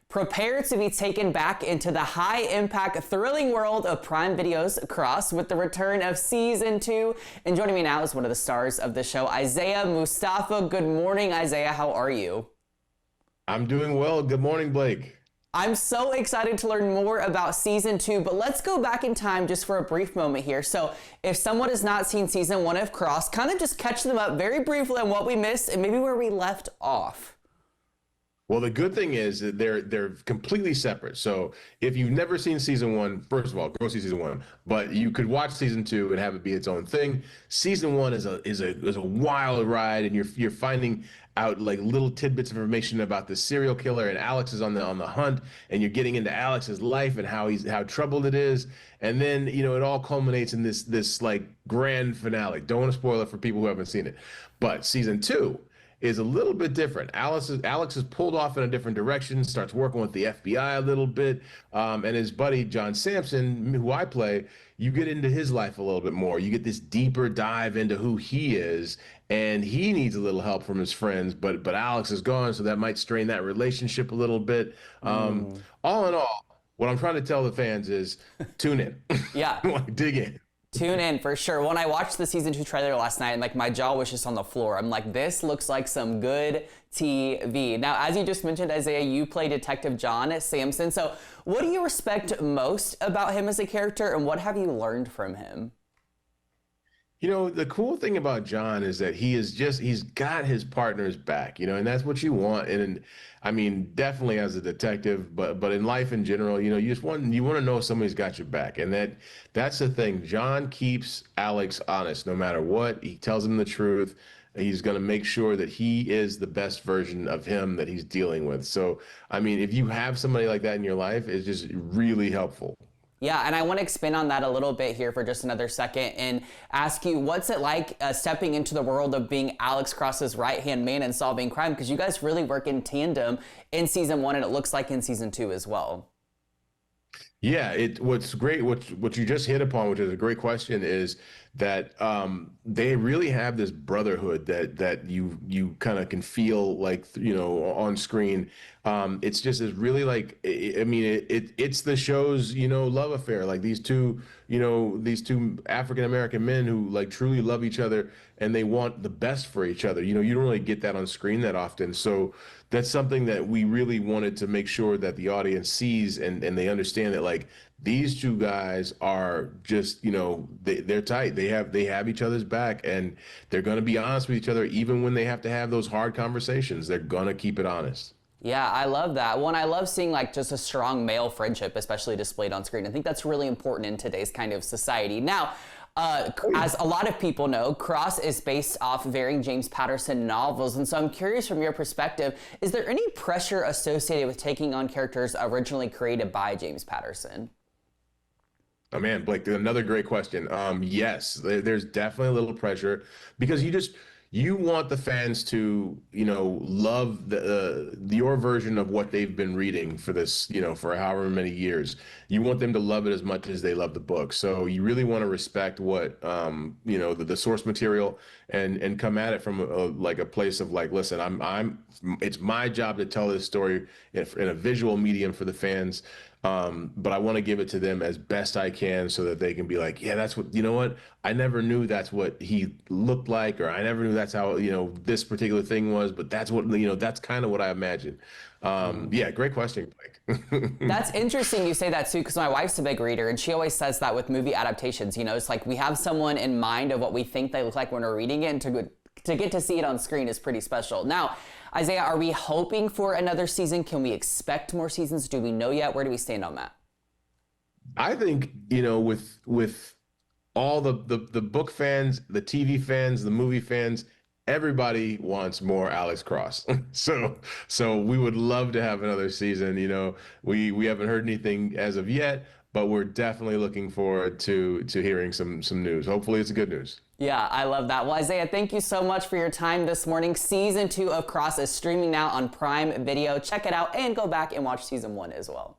Prepare to be taken back into the high-impact, thrilling world of Prime Video's Cross with the return of Season 2. And joining me now is one of the stars of the show, Isaiah Mustafa. Good morning, Isaiah. How are you? I'm doing well. Good morning, Blake. I'm so excited to learn more about Season 2, but let's go back in time just for a brief moment here. So if someone has not seen Season 1 of Cross, kind of just catch them up very briefly on what we missed and maybe where we left off. Well, the good thing is that they're completely separate. So if you've never seen Season 1, first of all, go see Season 1. But you could watch Season 2 and have it be its own thing. Season 1 is a wild ride, and you're finding out like little tidbits of information about the serial killer, and Alex is on the hunt, and you're getting into Alex's life and how troubled it is. And then, you know, it all culminates in this like grand finale. Don't want to spoil it for people who haven't seen it. But Season 2 is a little bit different. Alex is pulled off in a different direction, starts working with the FBI a little bit, and his buddy John Sampson, who I play, you get into his life a little bit more. You get this deeper dive into who he is, and he needs a little help from his friends, but Alex is gone, so that might strain that relationship a little bit. All in all, what I'm trying to tell the fans is tune in. Yeah. Dig in. Tune in for sure. When I watched the Season 2 trailer last night, and like my jaw was just on the floor. I'm like, this looks like some good TV. Now, as you just mentioned, Isaiah, you play Detective John Sampson. So what do you respect most about him as a character, and what have you learned from him? You know, the cool thing about John is that he's got his partner's back, you know, and that's what you want. And I mean, definitely as a detective, but in life in general, you know, you want to know somebody's got your back. And that's the thing. John keeps Alex honest no matter what. He tells him the truth. He's going to make sure that he is the best version of him that he's dealing with. So, I mean, if you have somebody like that in your life, it's just really helpful. Yeah, and I want to expand on that a little bit here for just another second and ask you, what's it like stepping into the world of being Alex Cross's right-hand man in solving crime? Because you guys really work in tandem in Season 1, and it looks like in Season 2 as well. Yeah, what's great, what you just hit upon, which is a great question, is that they really have this brotherhood that you kind of can feel like, you know, on screen. It's just is really like, I mean, it's the show's, you know, love affair. Like these two African American men who like truly love each other and they want the best for each other. You know, you don't really get that on screen that often. So that's something that we really wanted to make sure that the audience sees and they understand that like these two guys are just, you know, they're tight. They have each other's back, and they're going to be honest with each other even when they have to have those hard conversations. They're going to keep it honest. Yeah, I love that. Well, and I love seeing like just a strong male friendship, especially displayed on screen. I think that's really important in today's kind of society. Now, as a lot of people know, Cross is based off varying James Patterson novels. And so I'm curious from your perspective, is there any pressure associated with taking on characters originally created by James Patterson? Oh man, Blake, another great question. Yes, there's definitely a little pressure because you want the fans to, you know, love your version of what they've been reading for this, you know, for however many years. You want them to love it as much as they love the book. So you really want to respect what, you know, the source material and come at it from a place of like, listen, it's my job to tell this story in a visual medium for the fans. But I want to give it to them as best I can so that they can be like, yeah, that's what, you know what? I never knew that's what he looked like, or I never knew that's how, you know, this particular thing was, but that's what, you know, that's kind of what I imagine. Yeah, great question, Blake. That's interesting you say that too, because my wife's a big reader, and she always says that with movie adaptations, you know, it's like we have someone in mind of what we think they look like when we're reading it, and to get to see it on screen is pretty special. Now, Isaiah, are we hoping for another season? Can we expect more seasons? Do we know yet? Where do we stand on that? I think, you know, with all the book fans, the TV fans, the movie fans, everybody wants more Alex Cross. So we would love to have another season. You know, we haven't heard anything as of yet, but we're definitely looking forward to hearing some news. Hopefully it's good news. Yeah, I love that. Well, Isaiah, thank you so much for your time this morning. Season 2 of Cross is streaming now on Prime Video. Check it out and go back and watch Season 1 as well.